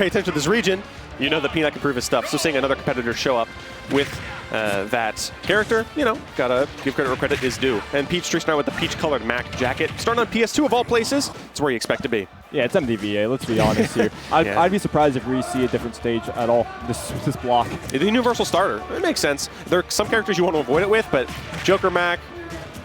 Pay attention to this region, you know that Peanut can prove his stuff. So seeing another competitor show up with that character, you know, gotta give credit where credit is due. And Peachtree starting with the peach-colored Mac jacket. Starting on PS2 of all places, it's where you expect to be. Yeah, it's MDVA, let's be honest here. I'd be surprised if we see a different stage at all, this block. The universal starter, it makes sense. There are some characters you want to avoid it with, but Joker Mac,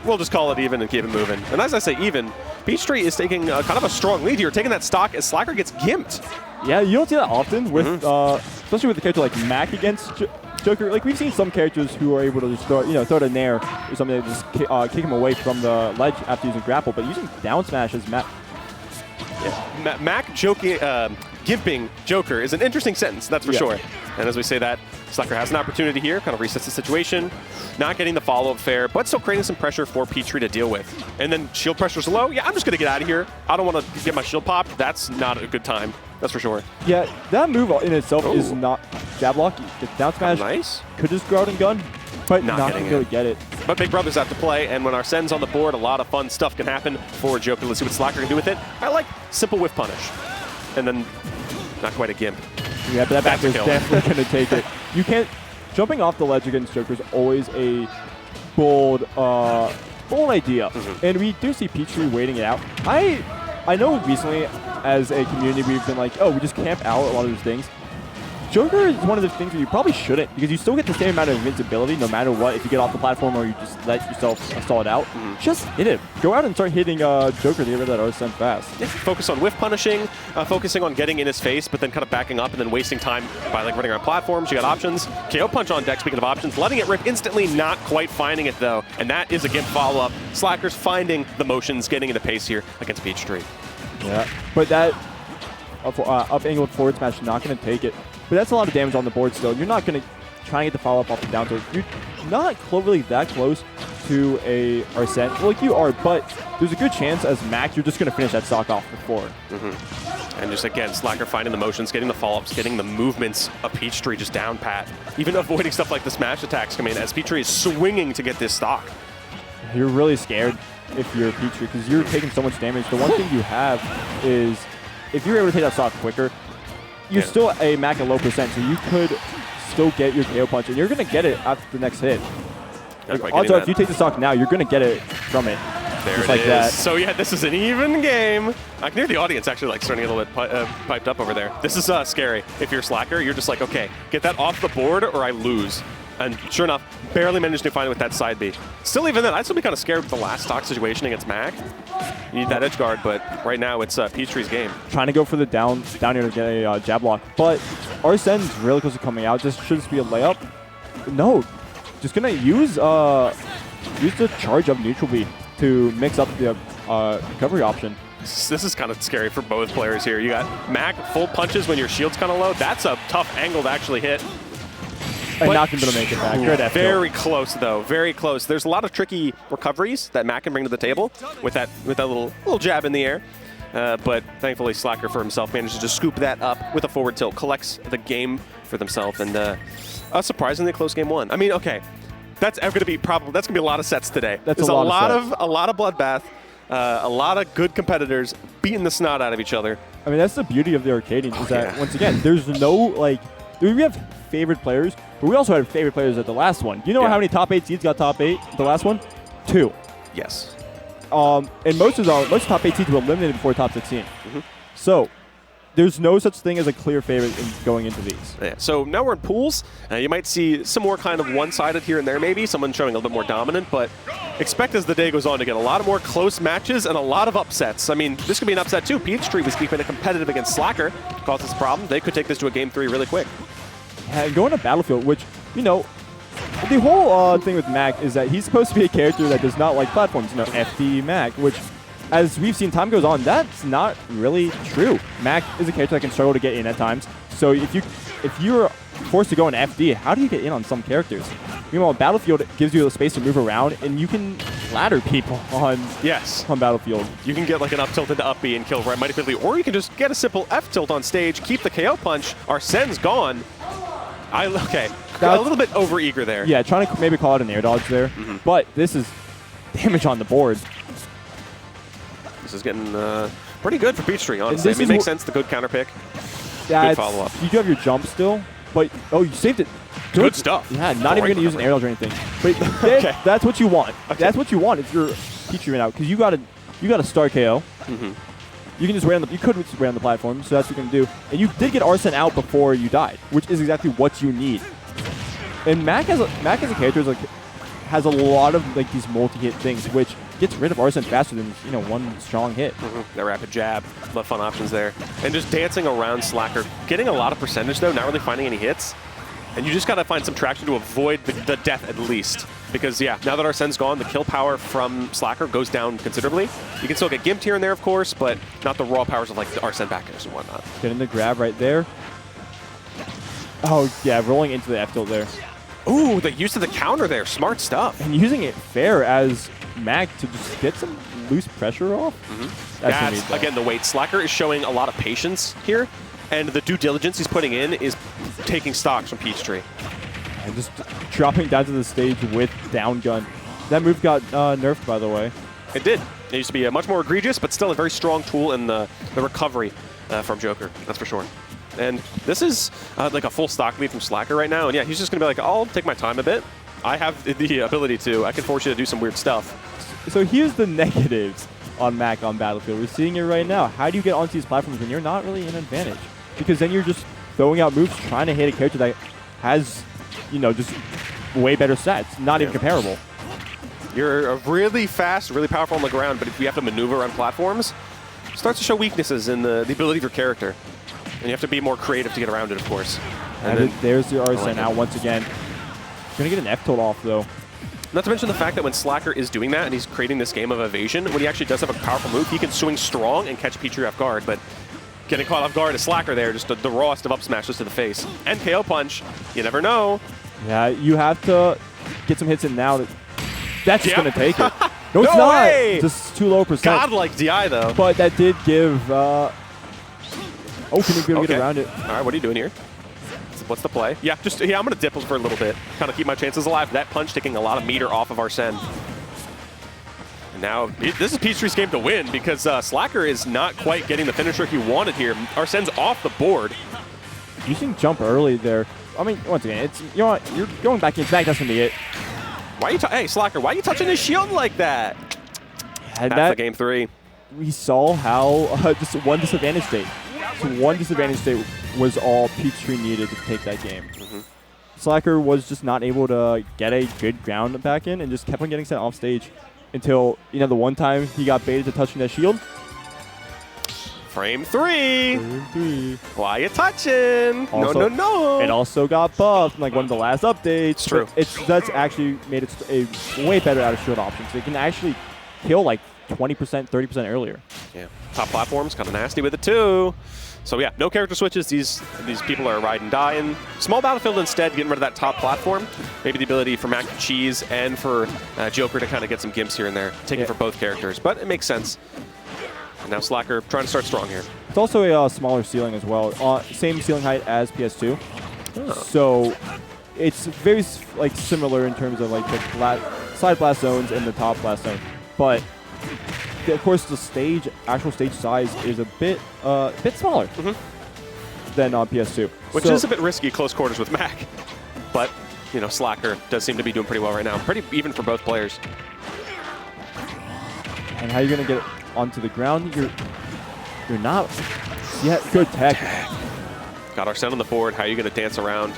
we'll just call it even and keep it moving. And as I say even, Peachtree is taking kind of a strong lead here, taking that stock as Slacker gets gimped. Yeah, you don't see that often, with especially with a character like Mac against Joker. Like, we've seen some characters who are able to just throw it in nair or something, to just kick him away from the ledge after using grapple, but using down smash as Mac. Yeah. Mac joking, gimping Joker is an interesting sentence, that's for sure. And as we say that, Slacker has an opportunity here, kind of resets the situation, not getting the follow-up fair, but still creating some pressure for Peachtree to deal with. And then shield pressure's low. Yeah, I'm just going to get out of here. I don't want to get my shield popped. That's not a good time. That's for sure. Yeah, that move in itself is not jab lock. The down smash could just go out and gun, but not going to really get it. But Big Brother's have to play, and when Arsene's on the board, a lot of fun stuff can happen for Joker. Let's see what Slacker can do with it. I like simple whiff punish. And then not quite a gimp. Yeah, but that back is definitely going to take it. You can't... Jumping off the ledge against Joker is always a bold idea. And we do see Peachtree waiting it out. I know recently, as a community, we've been like, oh, we just camp out a lot of these things. Joker is one of the things that you probably shouldn't, because you still get the same amount of invincibility no matter what if you get off the platform or you just let yourself stall it out. Just hit it. Go out and start hitting Joker to get rid of that Arsene fast. Yeah, focus on whiff punishing, focusing on getting in his face, but then kind of backing up and then wasting time by like running around platforms. You got options. KO punch on deck, speaking of options. Letting it rip instantly, not quite finding it though. And that is a gimp follow-up. Slacker's finding the motions, getting into pace here against Peachtree. Yeah, but that up-angled forward smash is not going to take it. But that's a lot of damage on the board still. You're not going to try and get the follow-up off the down tilt. You're not really that close to a Arsene. Well, like you are, but there's a good chance as Mac, you're just going to finish that stock off before. And just again, Slacker finding the motions, getting the follow-ups, getting the movements of Peachtree just down pat. Even avoiding stuff like the smash attacks coming in as Peachtree is swinging to get this stock. You're really scared if you're Peachtree because you're taking so much damage. The one thing you have is if you're able to take that stock quicker, you're still a Mac at low percent, so you could still get your KO punch, and you're going to get it after the next hit. Also, if you take the stock now, you're going to get it from it. There it is. That. So yeah, this is an even game. I can hear the audience actually like starting to get a little bit piped up over there. This is scary. If you're Slacker, you're just like, okay, get that off the board or I lose. And sure enough, barely managed to find it with that side B. Still even then, I'd still be kind of scared with the last stock situation against Mac. You need that edge guard, but right now it's Peachtree's game. Trying to go for the down here to get a jab lock, but Arsene's really close to coming out. Should this be a layup? No, just gonna use the charge of neutral B to mix up the recovery option. This is kind of scary for both players here. You got Mac full punches when your shield's kind of low. That's a tough angle to actually hit. And not going to make it back. Good very close, though. Very close. There's a lot of tricky recoveries that Mac can bring to the table with that little jab in the air. But thankfully, Slacker for himself manages to scoop that up with a forward tilt, collects the game for themselves, and a surprisingly close game one. I mean, okay, that's going to be a lot of sets today. That's a lot of bloodbath. A lot of good competitors beating the snot out of each other. I mean, that's the beauty of the Arcadian is that once again, there's no we have favorite players, but we also had favorite players at the last one. You know how many top 8 seeds got top 8 the last one? 2. Yes. And most top 8 seeds were eliminated before top 16. So there's no such thing as a clear favorite in going into these. Yeah. So now we're in pools. You might see some more kind of one-sided here and there maybe, someone showing a little bit more dominant, but expect as the day goes on to get a lot of more close matches and a lot of upsets. I mean, this could be an upset too. Peachtree was keeping it competitive against Slacker, caused this problem. They could take this to a game 3 really quick. And going to Battlefield, which, you know, the whole thing with Mac is that he's supposed to be a character that does not like platforms, you know, FD Mac, which, as we've seen time goes on, that's not really true. Mac is a character that can struggle to get in at times. So if you're forced to go in FD, how do you get in on some characters? Meanwhile, Battlefield gives you the space to move around, and you can ladder people on Battlefield. You can get like an up tilt into up B and kill right mighty quickly, or you can just get a simple F tilt on stage, keep the KO punch. Arsene's gone. A little bit over-eager there. Yeah, trying to maybe call it an air dodge there. But this is damage on the board. This is getting pretty good for Peachtree, honestly. It makes sense, the good counter pick. Good follow-up. You do have your jump still, but you saved it. Good stuff. Yeah, not even going to use an aerial or anything. But Okay. that's what you want. Okay. That's what you want if you're Peachtree right now, because you got a star KO. You can just wait on the. You could just wait on the platform, so that's what you can do. And you did get Arsene out before you died, which is exactly what you need. And Mac as a character has a lot of like these multi-hit things, which gets rid of Arsene faster than one strong hit. That rapid jab, a lot of fun options there, and just dancing around Slacker, getting a lot of percentage though, not really finding any hits. And you just got to find some traction to avoid the death at least. Because, yeah, now that Arsene's gone, the kill power from Slacker goes down considerably. You can still get gimped here and there, of course, but not the raw powers of, like, the Arsene backers and whatnot. Getting the grab right there. Oh, yeah, rolling into the F tilt there. Ooh, the use of the counter there. Smart stuff. And using it fair as Mac to just get some loose pressure off. That's again, the weight. Slacker is showing a lot of patience here. And the due diligence he's putting in is taking stocks from Peachtree. And just dropping down to the stage with down gun. That move got nerfed, by the way. It did. It used to be a much more egregious, but still a very strong tool in the recovery from Joker. That's for sure. And this is like a full stock lead from Slacker right now. And yeah, he's just going to be like, I'll take my time a bit. I have the ability to. I can force you to do some weird stuff. So here's the negatives on Mac on Battlefield. We're seeing it right now. How do you get onto these platforms when you're not really in an advantage? Because then you're just throwing out moves, trying to hit a character that has, just way better stats, not even comparable. You're really fast, really powerful on the ground, but if you have to maneuver on platforms, it starts to show weaknesses in the ability of your character. And you have to be more creative to get around it, of course. And there's the Arsene out once again. Going to get an F tilt off, though. Not to mention the fact that when Slacker is doing that and he's creating this game of evasion, when he actually does have a powerful move, he can swing strong and catch Peachtree off guard. But getting caught off guard is Slacker there, just the rawest of up smashes to the face. And KO punch, you never know. Yeah, you have to get some hits in now. That's just going to take it. No, it's no not. Way! Just too low percent. Godlike DI, though. But that did give... can you be able to get around it? All right, what are you doing here? What's the play? Yeah, I'm going to dip for a little bit. Kind of keep my chances alive. That punch taking a lot of meter off of Arsene. And now, this is Peachtree's game to win because Slacker is not quite getting the finisher he wanted here. Arsene's off the board. Using jump early there. I mean, once again, it's you're going back in. That's going to be it. Why are you hey, Slacker, why are you touching his shield like that? That's the game 3. We saw how just one disadvantage state. So one disadvantage state was all Peachtree needed to take that game. Slacker was just not able to get a good ground back in and just kept on getting sent off stage until, the one time he got baited to touching that shield. Frame 3. Why you touching? Also, no. It also got buffed in like one of the last updates. True. That's actually made it a way better out of shield option. So it can actually kill like 20%, 30% earlier. Yeah. Top platforms, kind of nasty with it too. So yeah, no character switches. These people are ride and dying. Small Battlefield instead, getting rid of that top platform. Maybe the ability for Mac to cheese and for Joker to kind of get some gimps here and there, taking for both characters. But it makes sense. And now Slacker trying to start strong here. It's also a smaller ceiling as well. Same ceiling height as PS2. Oh. So it's very similar in terms of like the side blast zones and the top blast zone. But of course, the actual stage size is a bit smaller than on PS2. Which is a bit risky close quarters with Mac. But, Slacker does seem to be doing pretty well right now. Pretty even for both players. And how are you going to get onto the ground? You're not... Yeah, good tech. Got Arsene on the board. How are you going to dance around?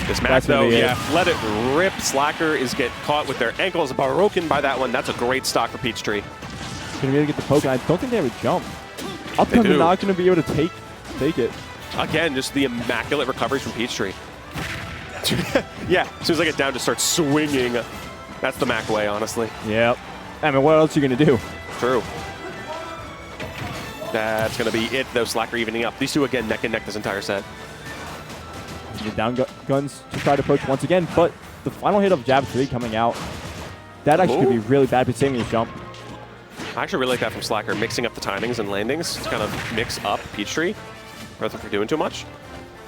This Mac, though, let it rip. Slacker is get caught with their ankles broken by that one. That's a great stock for Peachtree. Going to be able to get the poke, and I don't think they have a jump. Up they're not going to be able to take it. Again, just the immaculate recoveries from Peachtree. Yeah, as soon as I get down, just start swinging. That's the Mac way, honestly. Yep. I mean, what else are you going to do? True. That's going to be it, though. Slacker evening up. These two, again, neck and neck this entire set. The down guns to try to approach once again, but the final hit of jab 3 coming out, that actually could be really bad, but saving his jump. I actually really like that from Slacker, mixing up the timings and landings to kind of mix up Peachtree rather than doing too much.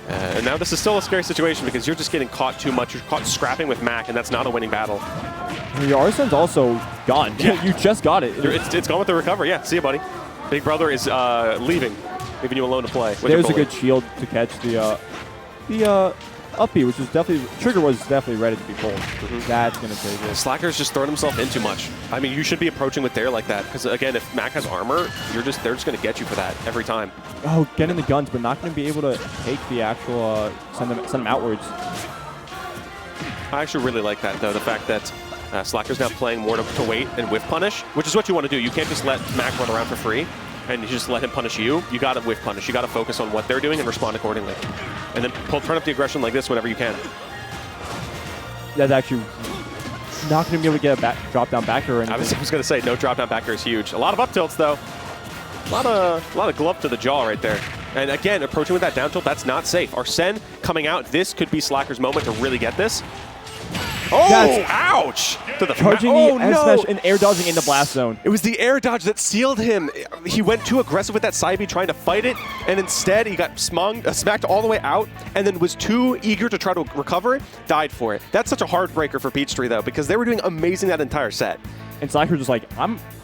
And now this is still a scary situation because you're just getting caught too much. You're caught scrapping with Mac, and that's not a winning battle. Your Arsene's also gone. Yeah. You just got it. It's gone with the recovery. Yeah, see you, buddy. Big brother is leaving. leaving you alone to play. There's a good shield to catch the up B, which is definitely, trigger was definitely ready to be pulled. That's going to take it. Slacker's just throwing himself in too much. I mean, you should be approaching with Dare like that, because again, if Mac has armor, they're just going to get you for that every time. Oh, getting the guns, but not going to be able to take the actual, send them outwards. I actually really like that, though, the fact that Slacker's now playing more to wait and whiff punish, which is what you want to do. You can't just let Mac run around for free and you just let him punish you. You got to whiff punish. You got to focus on what they're doing and respond accordingly. And then turn up the aggression like this whenever you can. That's actually not going to be able to get a drop down backer or anything. I was going to say, no drop down backer is huge. A lot of up tilts, though. A lot of glove to the jaw right there. And again, approaching with that down tilt, that's not safe. Arsene coming out, this could be Slacker's moment to really get this. Oh, ouch! To the charging the S smash and air dodging in the blast zone. It was the air dodge that sealed him. He went too aggressive with that side B trying to fight it, and instead he got smacked all the way out, and then was too eager to try to recover it, died for it. That's such a heartbreaker for Peachtree, though, because they were doing amazing that entire set. And Slacker was just like,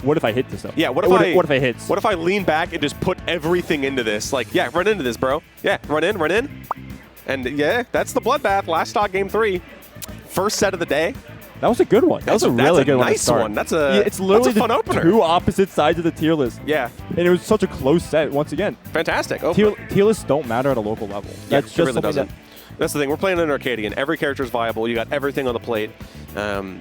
what if I hit this, though? Yeah, what if I hit? What if I lean back and just put everything into this? Like, yeah, run into this, bro. Yeah, run in. And yeah, that's the bloodbath. Last stock, game 3. First set of the day. That was a good one. That was a really good one. Nice one. That's a it's literally that's a fun opener. Two opposite sides of the tier list. Yeah. And it was such a close set once again. Fantastic. Tier lists don't matter at a local level. Yeah, That's just it really something doesn't. That's the thing. We're playing an Arcadian. Every character is viable. You got everything on the plate. No